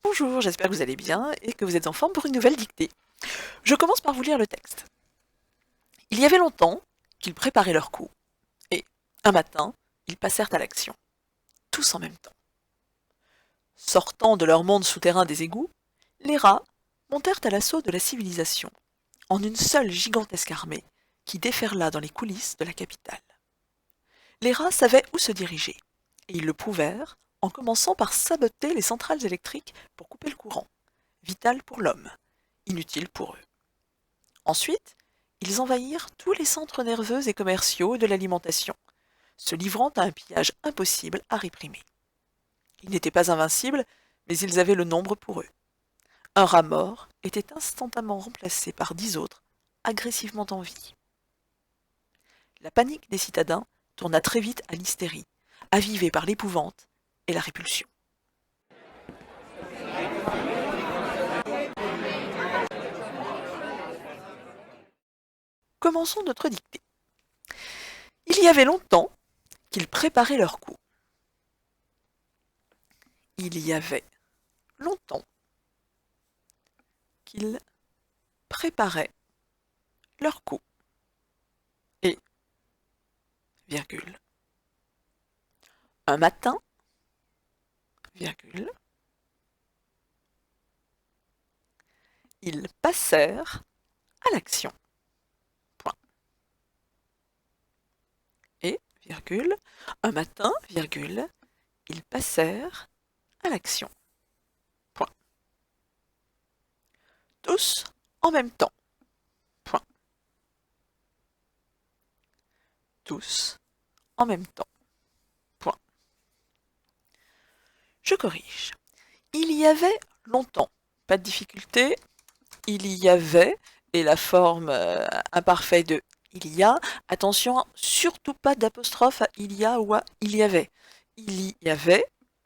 Bonjour, j'espère que vous allez bien et que vous êtes en forme pour une nouvelle dictée. Je commence par vous lire le texte. Il y avait longtemps qu'ils préparaient leur coup, et, un matin, ils passèrent à l'action, tous en même temps. Sortant de leur monde souterrain des égouts, les rats montèrent à l'assaut de la civilisation, en une seule gigantesque armée qui déferla dans les coulisses de la capitale. Les rats savaient où se diriger, et ils le prouvèrent en commençant par saboter les centrales électriques pour couper le courant, vital pour l'homme, inutile pour eux. Ensuite, ils envahirent tous les centres nerveux et commerciaux de l'alimentation, se livrant à un pillage impossible à réprimer. Ils n'étaient pas invincibles, mais ils avaient le nombre pour eux. Un rat mort était instantanément remplacé par 10 autres, agressivement en vie. La panique des citadins tourna très vite à l'hystérie, avivée par l'épouvante et la répulsion. Commençons notre dictée. Il y avait longtemps qu'ils préparaient leur coup. Il y avait longtemps qu'ils préparaient leur coup. Et, virgule, un matin, virgule, ils passèrent à l'action. Point. Et, virgule, un matin, virgule, ils passèrent à l'action. Point. Tous en même temps. Point. Tous en même temps. Point. Je corrige. Il y avait longtemps. Pas de difficulté. Il y avait, et la forme imparfaite de il y a, attention, surtout pas d'apostrophe à il y a ou à il y avait. Il y avait,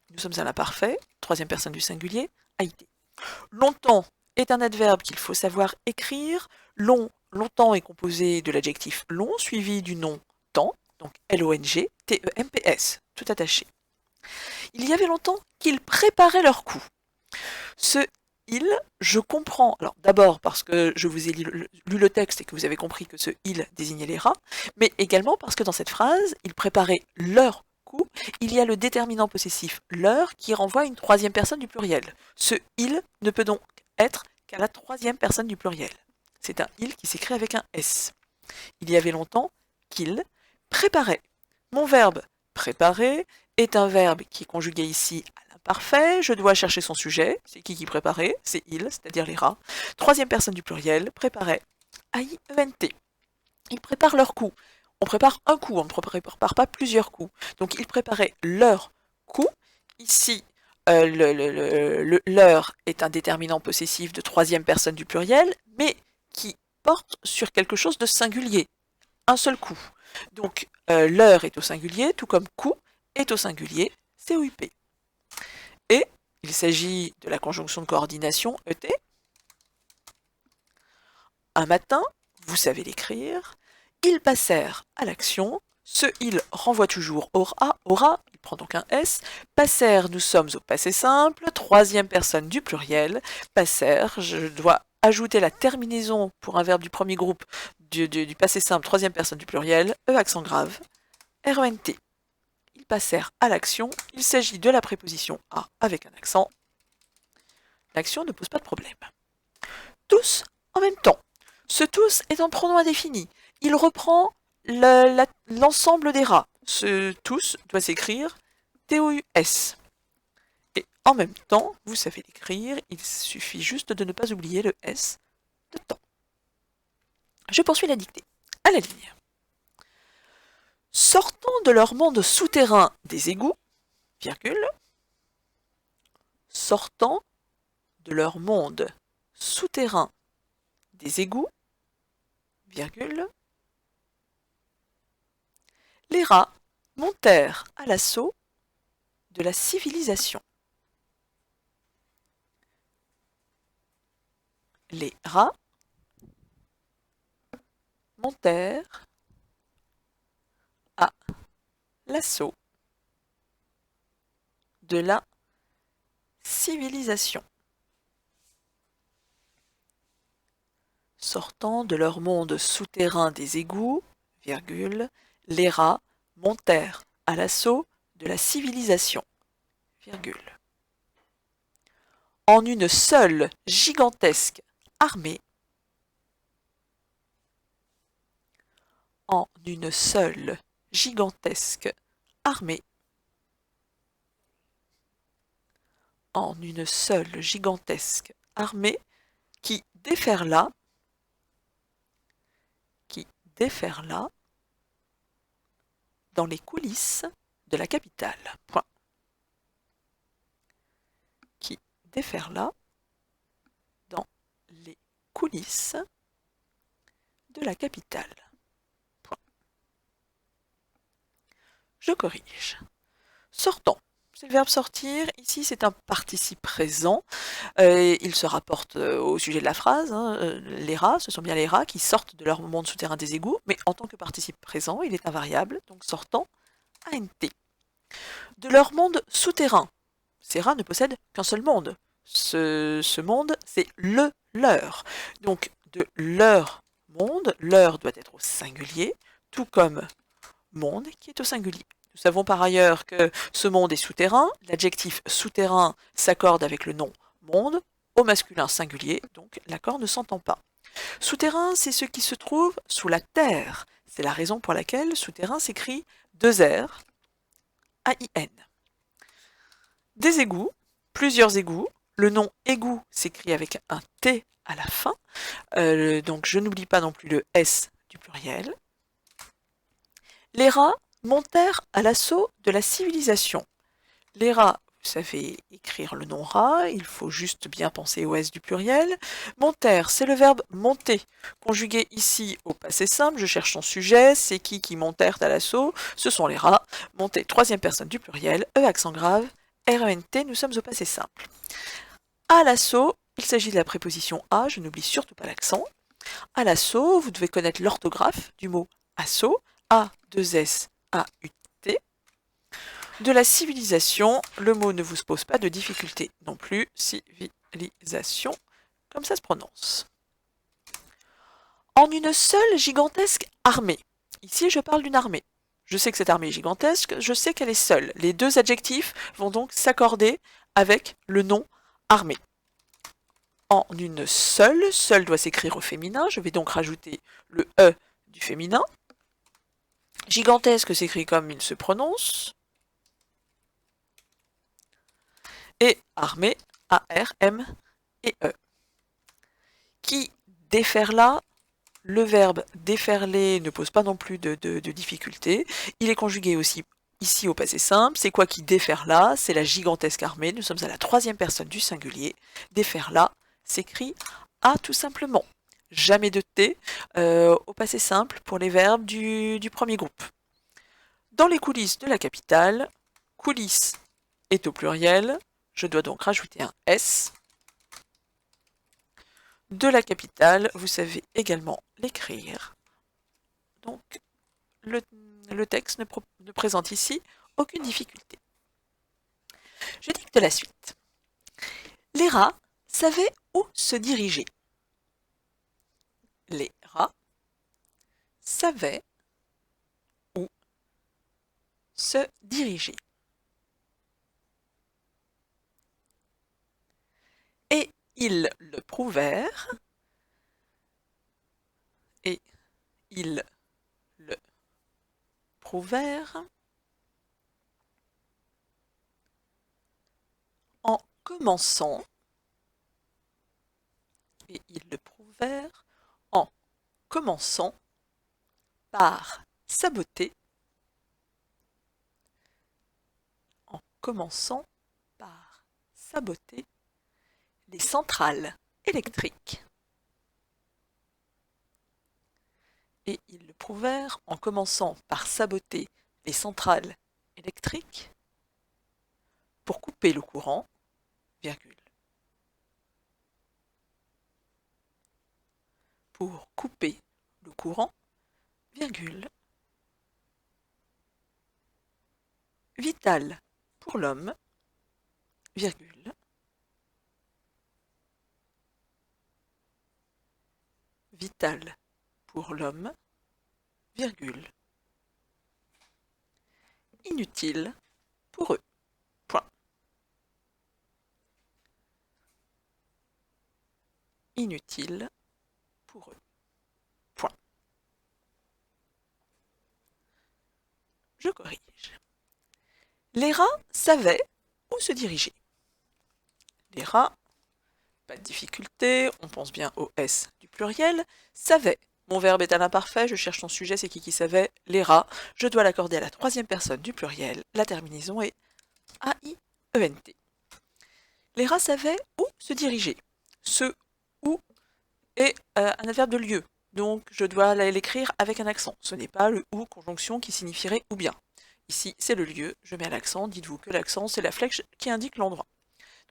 nous sommes à l'imparfait, troisième personne du singulier, a été. Longtemps est un adverbe qu'il faut savoir écrire. Longtemps est composé de l'adjectif long, suivi du nom temps, donc L-O-N-G, T-E-M-P-S, tout attaché. Il y avait longtemps qu'ils préparaient leur coup. Ce il, je comprends, alors d'abord parce que je vous ai lu le texte et que vous avez compris que ce il désignait les rats, mais également parce que dans cette phrase, ils préparaient leur coup, il y a le déterminant possessif leur qui renvoie à une troisième personne du pluriel. Ce il ne peut donc être qu'à la troisième personne du pluriel. C'est un il qui s'écrit avec un S. Il y avait longtemps qu'il préparait. Mon verbe préparer est un verbe qui est conjugué ici à l'imparfait. Je dois chercher son sujet. C'est qui préparait? C'est il, c'est-à-dire les rats. Troisième personne du pluriel, préparait. A-I-E-N-T. Ils préparent leur coup. On prépare un coup, on ne prépare pas plusieurs coups. Donc ils préparaient leur coup. Ici, leur est un déterminant possessif de troisième personne du pluriel, mais qui porte sur quelque chose de singulier. Un seul coup. Donc l'heure est au singulier, tout comme coup est au singulier, COUP. Et il s'agit de la conjonction de coordination ET. Un matin, vous savez l'écrire, ils passèrent à l'action. Ce il renvoie toujours aura, il prend donc un S. Passèrent, nous sommes au passé simple, troisième personne du pluriel. Passèrent, je dois ajouter la terminaison pour un verbe du premier groupe du passé simple, troisième personne du pluriel, E accent grave, RENT. Ils passèrent à l'action, il s'agit de la préposition à avec un accent. L'action ne pose pas de problème. Tous en même temps. Ce tous est un pronom indéfini. Il reprend l'ensemble des rats. Ce tous doit s'écrire T-O-U-S. Et en même temps, vous savez l'écrire, il suffit juste de ne pas oublier le S de temps. Je poursuis la dictée. À la ligne. Sortant de leur monde souterrain des égouts, virgule, sortant de leur monde souterrain des égouts, virgule, les rats montèrent à l'assaut de la civilisation. Les rats montèrent à l'assaut de la civilisation. Sortant de leur monde souterrain des égouts, virgule, les rats montèrent à l'assaut de la civilisation, virgule. En une seule gigantesque armée, en une seule gigantesque armée, en une seule gigantesque armée qui déferla dans les coulisses de la capitale. Point. Qui déferla dans les coulisses de la capitale. Point. Je corrige. Sortant. C'est le verbe sortir. Ici, c'est un participe présent. Il se rapporte au sujet de la phrase. Les rats, ce sont bien les rats qui sortent de leur monde souterrain des égouts, mais en tant que participe présent, il est invariable, donc sortant, ANT. De leur monde souterrain. Ces rats ne possèdent qu'un seul monde. Ce monde, c'est le leur. Donc, de leur monde, leur doit être au singulier, tout comme monde qui est au singulier. Nous savons par ailleurs que ce monde est souterrain. L'adjectif souterrain s'accorde avec le nom monde au masculin singulier, donc l'accord ne s'entend pas. Souterrain, c'est ce qui se trouve sous la terre. C'est la raison pour laquelle souterrain s'écrit 2 R, A-I-N. Des égouts, plusieurs égouts. Le nom égout s'écrit avec un T à la fin. Donc je n'oublie pas non plus le S du pluriel. Les rats montèrent à l'assaut de la civilisation. Les rats, vous savez écrire le nom rat, il faut juste bien penser au S du pluriel. Montèrent, c'est le verbe monter, conjugué ici au passé simple. Je cherche son sujet, c'est qui montèrent à l'assaut? Ce sont les rats. Monter, troisième personne du pluriel, E accent grave, R-E-N-T, nous sommes au passé simple. À l'assaut, il s'agit de la préposition à, je n'oublie surtout pas l'accent. À l'assaut, vous devez connaître l'orthographe du mot assaut, A-2-S, A-U-T. De la civilisation, le mot ne vous pose pas de difficulté non plus, civilisation, comme ça se prononce. En une seule gigantesque armée. Ici, je parle d'une armée. Je sais que cette armée est gigantesque, je sais qu'elle est seule. Les deux adjectifs vont donc s'accorder avec le nom armée. En une seule, seul doit s'écrire au féminin, je vais donc rajouter le E du féminin. Gigantesque s'écrit comme il se prononce. Et armée, A-R-M-E-E. Qui déferla, le verbe déferler ne pose pas non plus de difficulté. Il est conjugué aussi ici au passé simple. C'est quoi qui déferla? C'est la gigantesque armée. Nous sommes à la troisième personne du singulier. Déferla s'écrit A tout simplement. Jamais de T au passé simple pour les verbes du premier groupe. Dans les coulisses de la capitale, coulisses est au pluriel. Je dois donc rajouter un S. De la capitale, vous savez également l'écrire. Donc, le texte ne présente ici aucune difficulté. Je dicte la suite. Les rats savaient où se diriger. Les rats savaient où se diriger. Et ils le prouvèrent. Et ils le prouvèrent en commençant. Et ils le prouvèrent en commençant par saboter. En commençant par saboter les centrales électriques. Et ils le prouvèrent en commençant par saboter les centrales électriques pour couper le courant, virgule. Pour couper le courant, virgule. Vital pour l'homme, virgule. vital pour l'homme, virgule, inutile pour eux, point. Inutile pour eux, point. Je corrige. Les rats savaient où se diriger. Les rats, pas de difficulté, on pense bien au S du pluriel, savaient. Mon verbe est à l'imparfait, je cherche son sujet, c'est qui savait? Les rats. Je dois l'accorder à la troisième personne du pluriel. La terminaison est A-I-E-N-T. Les rats savaient où se diriger. Ce où est un adverbe de lieu, donc je dois l'écrire avec un accent. Ce n'est pas le ou conjonction qui signifierait ou bien. Ici, c'est le lieu, je mets l'accent, dites-vous que l'accent, c'est la flèche qui indique l'endroit.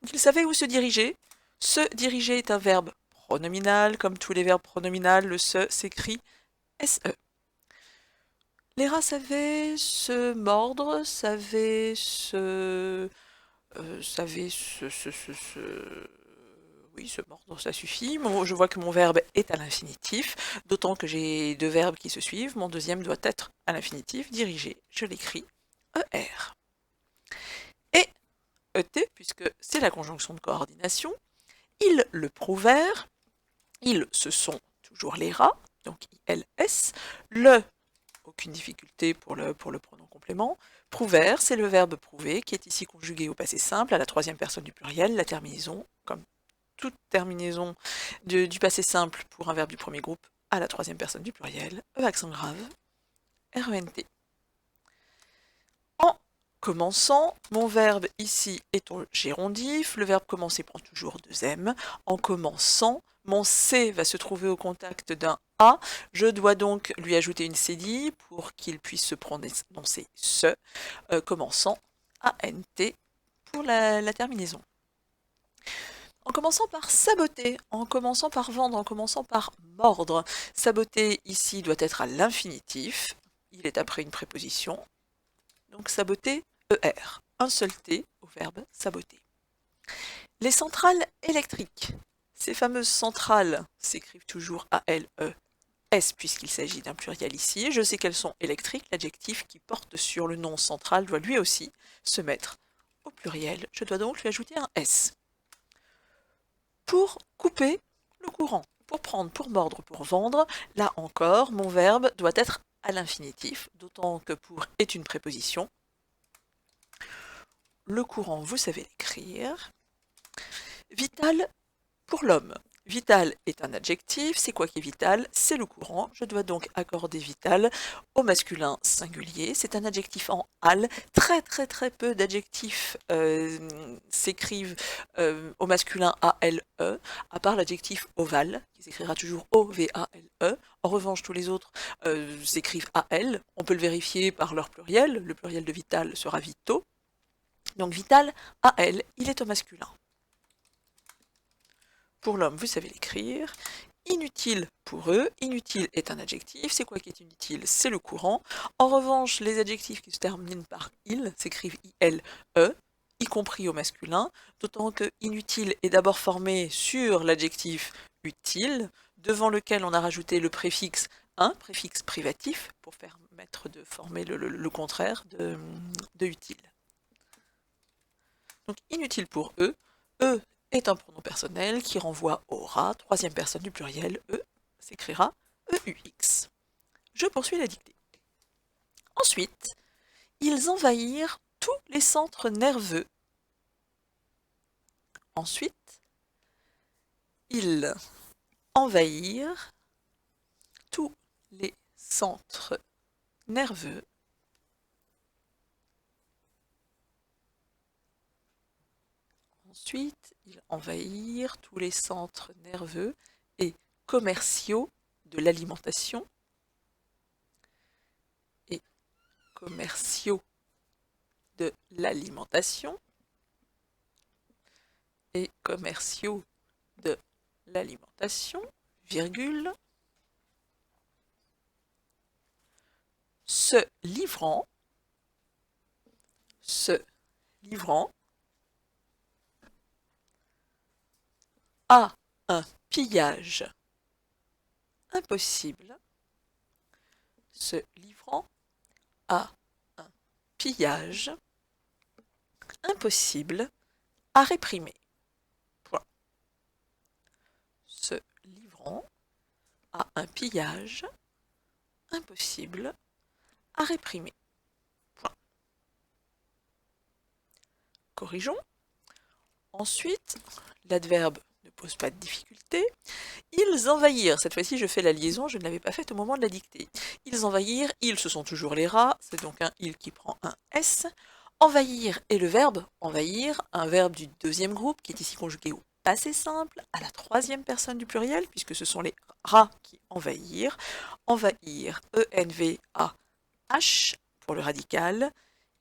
Donc ils savaient où se diriger. Se diriger est un verbe pronominal, comme tous les verbes pronominaux, le se s'écrit SE. Les rats savaient se mordre, savaient se... Oui, se mordre, ça suffit. Je vois que mon verbe est à l'infinitif, d'autant que j'ai deux verbes qui se suivent. Mon deuxième doit être à l'infinitif, diriger. Je l'écris ER. Et ET, puisque c'est la conjonction de coordination, ils le prouvèrent, ils, ce sont toujours les rats, donc ILS, le, aucune difficulté pour le pronom complément, prouvèrent, c'est le verbe prouver, qui est ici conjugué au passé simple, à la troisième personne du pluriel, la terminaison, comme toute terminaison du passé simple pour un verbe du premier groupe, à la troisième personne du pluriel, E accent grave, RENT. En commençant, mon verbe ici est au gérondif, le verbe commencer prend toujours deux M. En commençant, mon C va se trouver au contact d'un A, je dois donc lui ajouter une cédille pour qu'il puisse se prononcer ce, commençant ANT pour la terminaison. En commençant par saboter, en commençant par vendre, en commençant par mordre. Saboter ici doit être à l'infinitif, il est après une préposition, donc saboter ER, un seul T au verbe saboter. Les centrales électriques, ces fameuses centrales s'écrivent toujours A-L-E-S puisqu'il s'agit d'un pluriel ici. Je sais qu'elles sont électriques, l'adjectif qui porte sur le nom central doit lui aussi se mettre au pluriel. Je dois donc lui ajouter un S. Pour couper le courant, pour prendre, pour mordre, pour vendre, là encore, mon verbe doit être à l'infinitif, d'autant que pour est une préposition. Le courant, vous savez l'écrire. Vital pour l'homme. Vital est un adjectif, c'est quoi qui est vital? C'est le courant, je dois donc accorder vital au masculin singulier, c'est un adjectif en al, très peu d'adjectifs s'écrivent au masculin A-L-E, à part l'adjectif ovale, qui s'écrira toujours O-V-A-L-E, en revanche tous les autres s'écrivent A-L, on peut le vérifier par leur pluriel, le pluriel de vital sera vito, donc vital, A-L, il est au masculin. Pour l'homme, vous savez l'écrire. Inutile pour eux. Inutile est un adjectif. C'est quoi qui est inutile? C'est le courant. En revanche, les adjectifs qui se terminent par il s'écrivent I-L-E, y compris au masculin, d'autant que inutile est d'abord formé sur l'adjectif utile, devant lequel on a rajouté le préfixe un, préfixe privatif, pour permettre de former le contraire de utile. Donc inutile pour eux. Eux est un pronom personnel qui renvoie au rat, troisième personne du pluriel, E s'écrira EUX. Je poursuis la dictée. Ensuite, ils envahirent tous les centres nerveux. Ensuite, ils envahirent tous les centres nerveux. Ensuite, ils envahirent tous les centres nerveux et commerciaux de l'alimentation et commerciaux de l'alimentation et commerciaux de l'alimentation, virgule, se livrant à un pillage impossible se livrant à un pillage impossible à réprimer. Point. Se livrant à un pillage impossible à réprimer. Point. Corrigeons. Ensuite, l'adverbe ne pose pas de difficulté. Ils envahirent. Cette fois-ci, je fais la liaison, je ne l'avais pas faite au moment de la dictée. Ils envahirent, ils, ce sont toujours les rats, c'est donc un il qui prend un S. Envahir est le verbe envahir, un verbe du deuxième groupe qui est ici conjugué au passé simple, à la troisième personne du pluriel, puisque ce sont les rats qui envahirent. Envahir, E-N-V-A-H pour le radical,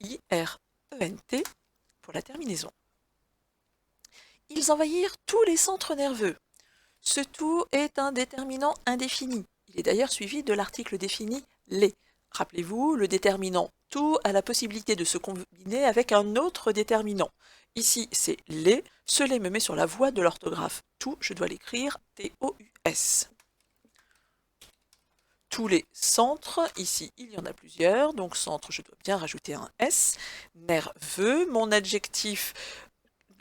I-R-E-N-T pour la terminaison. Ils envahirent tous les centres nerveux. Ce tout est un déterminant indéfini. Il est d'ailleurs suivi de l'article défini « les ». Rappelez-vous, le déterminant « tout » a la possibilité de se combiner avec un autre déterminant. Ici, c'est « les ». Ce « les » me met sur la voie de l'orthographe. Tout, je dois l'écrire T-O-U-S. Tous les centres, ici, il y en a plusieurs. Donc, centre, je dois bien rajouter un S. Nerveux, mon adjectif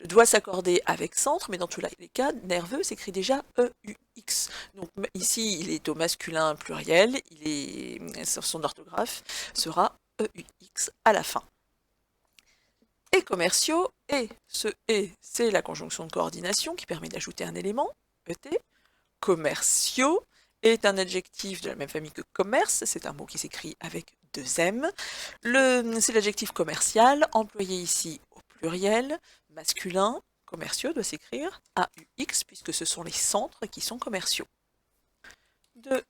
doit s'accorder avec centre, mais dans tous les cas, nerveux s'écrit déjà E-U-X. Donc ici, il est au masculin pluriel, son orthographe sera E-U-X à la fin. Et commerciaux, et ce et, c'est la conjonction de coordination qui permet d'ajouter un élément, ET. Commerciaux est un adjectif de la même famille que commerce, c'est un mot qui s'écrit avec deux M. C'est l'adjectif commercial, employé ici au pluriel, masculin, commerciaux doit s'écrire AUX, puisque ce sont les centres qui sont commerciaux. De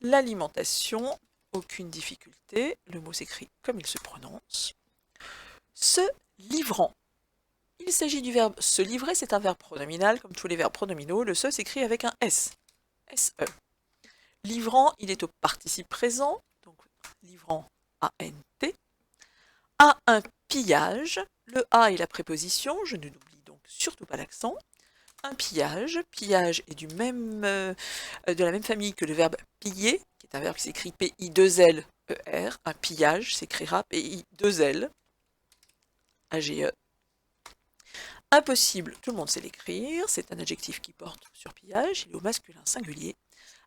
l'alimentation, aucune difficulté, le mot s'écrit comme il se prononce. Se livrant. Il s'agit du verbe se livrer, c'est un verbe pronominal, comme tous les verbes pronominaux, le se s'écrit avec un S, S-E. Livrant, il est au participe présent, donc livrant A-N-T. À un pillage, le A est la préposition, je ne n'oublie donc surtout pas l'accent. Un pillage, pillage est de la même famille que le verbe piller, qui est un verbe qui s'écrit P-I-2-L-E-R. Un pillage s'écrira P-I-2-L, A-G-E. Impossible, tout le monde sait l'écrire, c'est un adjectif qui porte sur pillage, il est au masculin singulier.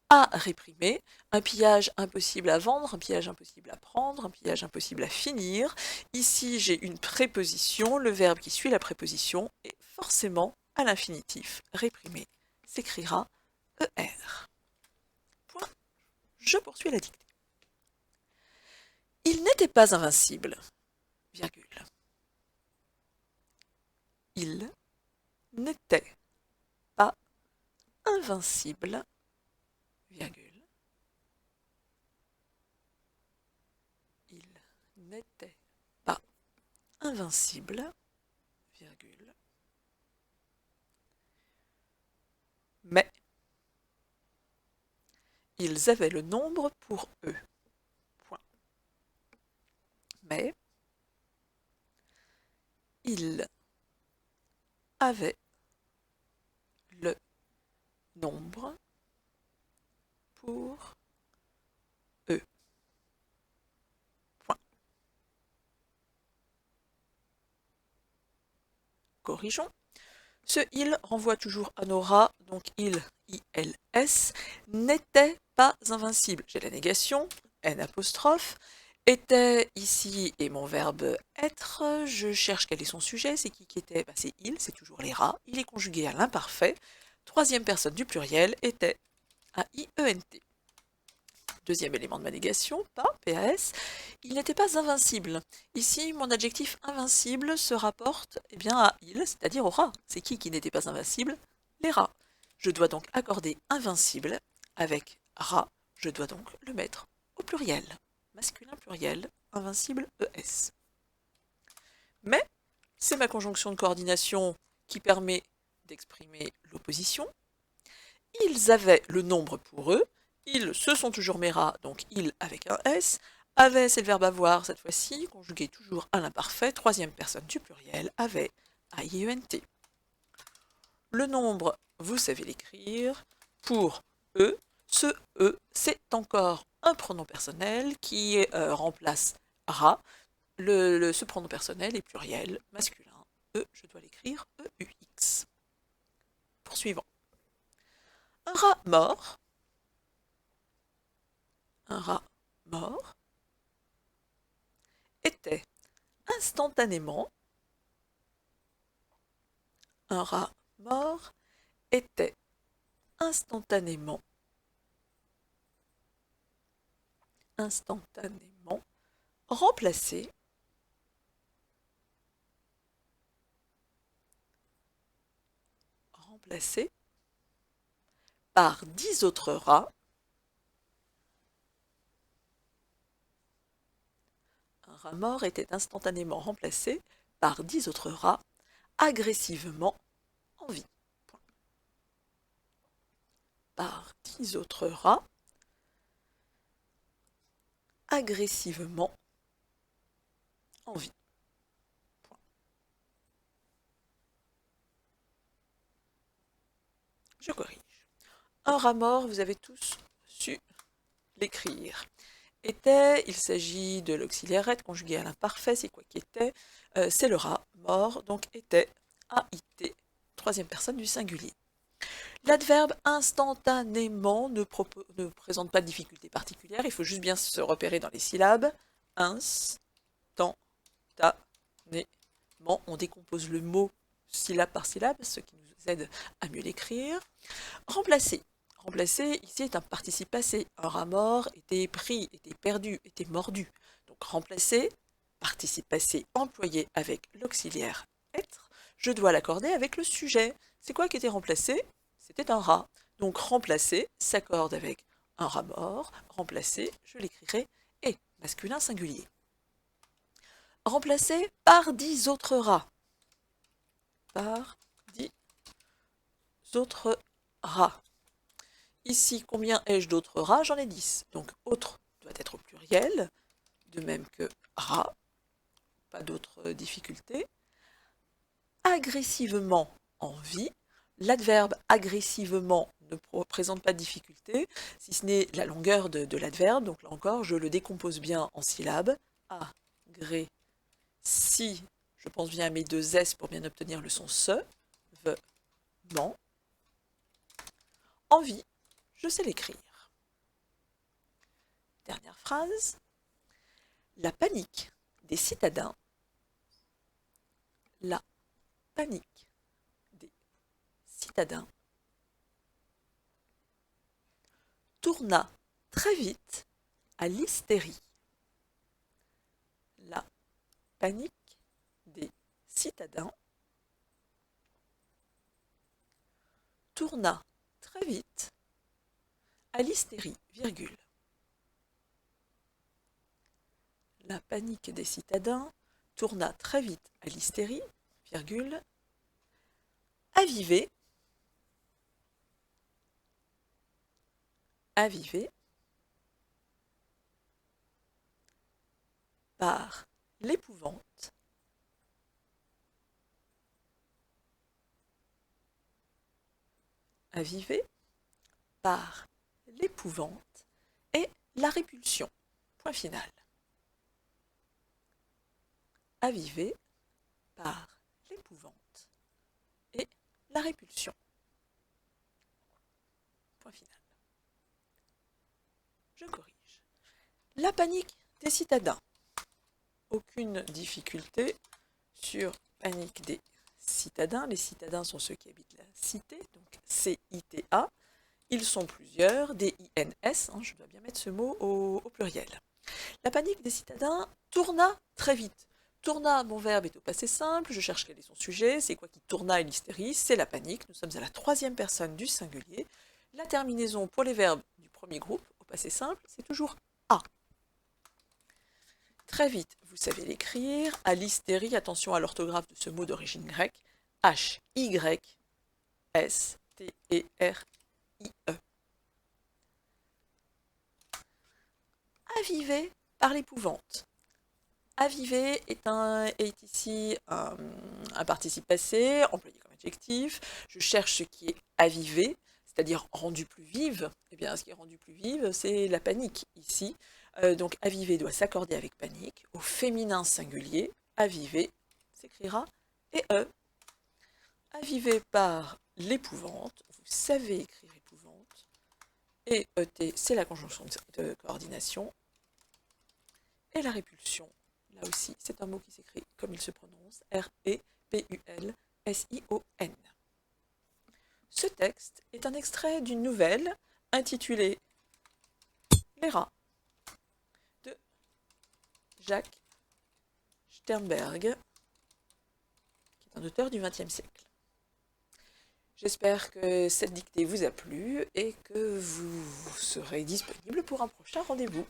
À réprimer, un pillage impossible à vendre, un pillage impossible à prendre, un pillage impossible à finir. Ici, j'ai une préposition, le verbe qui suit la préposition est forcément à l'infinitif. Réprimer s'écrira ER. Point. Je poursuis la dictée. Il n'était pas invincible, virgule. Il n'était pas invincible, virgule. Il n'était pas invincible, virgule. Mais ils avaient le nombre pour eux. Point. Mais ils avaient le nombre pour eux. Point. Corrigeons. Ce il renvoie toujours à nos rats, donc il, I-L-S, n'était pas invincible. J'ai la négation, N apostrophe. Était ici est mon verbe être, je cherche quel est son sujet, c'est qui était, bah, c'est il, c'est toujours les rats, il est conjugué à l'imparfait, troisième personne du pluriel, était, A-I-E-N-T. Deuxième élément de ma négation, pas, P-A-S, il n'était pas invincible. Ici, mon adjectif invincible se rapporte bien, à il, c'est-à-dire au rat. C'est qui n'était pas invincible? Les rats. Je dois donc accorder invincible avec rat, je dois donc le mettre au pluriel. Masculin pluriel, invincible ES. Mais c'est ma conjonction de coordination qui permet d'exprimer l'opposition. Ils avaient le nombre pour eux, ils, ce sont toujours mes rats, donc ils avec un S. Avait, c'est le verbe avoir cette fois-ci, conjugué toujours à l'imparfait, troisième personne du pluriel, avait, A-I-E-N-T. Le nombre, vous savez l'écrire, pour eux, Ce E, c'est encore un pronom personnel qui remplace ra. Ce pronom personnel est pluriel, masculin. E, je dois l'écrire EUX. Poursuivons. Un rat mort. Un rat mort était instantanément. Un rat mort était instantanément remplacé par 10 autres rats un rat mort était instantanément remplacé par 10 autres rats agressivement en vie. Par 10 autres rats agressivement en vie. Je corrige. Un rat mort, vous avez tous su l'écrire. Était, il s'agit de l'auxiliaire être conjugué à l'imparfait, c'est quoi qui était? C'est le rat mort, donc était, AIT, troisième personne du singulier. L'adverbe instantanément ne présente pas de difficulté particulière, il faut juste bien se repérer dans les syllabes. Instantanément, on décompose le mot syllabe par syllabe, ce qui nous aide à mieux l'écrire. Remplacer. Remplacer, ici, est un participe passé. Un rat mort était pris, était perdu, était mordu. Donc remplacer, participe passé employé avec l'auxiliaire être, je dois l'accorder avec le sujet. C'est quoi qui était remplacé? C'était un rat. Donc remplacer s'accorde avec un rat mort. Remplacer, je l'écrirai, et masculin singulier. Remplacer par 10 autres rats. Par 10 autres rats. Ici, combien ai-je d'autres rats? J'en ai 10. Donc, autre doit être au pluriel, de même que rat. Pas d'autres difficultés. Agressivement en vie. L'adverbe agressivement ne présente pas de difficulté, si ce n'est la longueur de l'adverbe. Donc là encore, je le décompose bien en syllabes. Agré, si, je pense bien à mes deux S pour bien obtenir le son se, ve, ment. En vie, je sais l'écrire. Dernière phrase. La panique des citadins. La panique des citadins tourna très vite à l'hystérie. La panique des citadins tourna très vite à l'hystérie, virgule. La panique des citadins tourna très vite à l'hystérie, virgule, avivée par l'épouvante et la répulsion. Point final. Avivée par l'épouvante et la répulsion. Point final. Je corrige. La panique des citadins. Aucune difficulté sur panique des citadins. Les citadins sont ceux qui habitent la cité, donc C-I-T-A. Ils sont plusieurs, D-I-N-S, je dois bien mettre ce mot au pluriel. La panique des citadins tourna très vite. Tourna, mon verbe est au passé simple, je cherche quel est son sujet, c'est quoi qui tourna et l'hystérie? C'est la panique, nous sommes à la troisième personne du singulier. La terminaison pour les verbes du premier groupe, au passé simple, c'est toujours A. Très vite, vous savez l'écrire. À l'hystérie, attention à l'orthographe de ce mot d'origine grecque. H-Y-S-T-E-R-I-E. Avivé par l'épouvante. Avivé est ici un participe passé, employé comme adjectif. Je cherche ce qui est avivé. c'est-à-dire rendue plus vive, eh bien, ce qui est rendu plus vive, c'est la panique ici. Donc aviver doit s'accorder avec panique. Au féminin singulier, aviver s'écrira et avivé par l'épouvante, vous savez écrire épouvante, et ET, c'est la conjonction de coordination, et la répulsion, là aussi, c'est un mot qui s'écrit comme il se prononce, R-E-P-U-L-S-I-O-N. Ce texte est un extrait d'une nouvelle intitulée Les rats de Jacques Sternberg, qui est un auteur du XXe siècle. J'espère que cette dictée vous a plu et que vous serez disponible pour un prochain rendez-vous.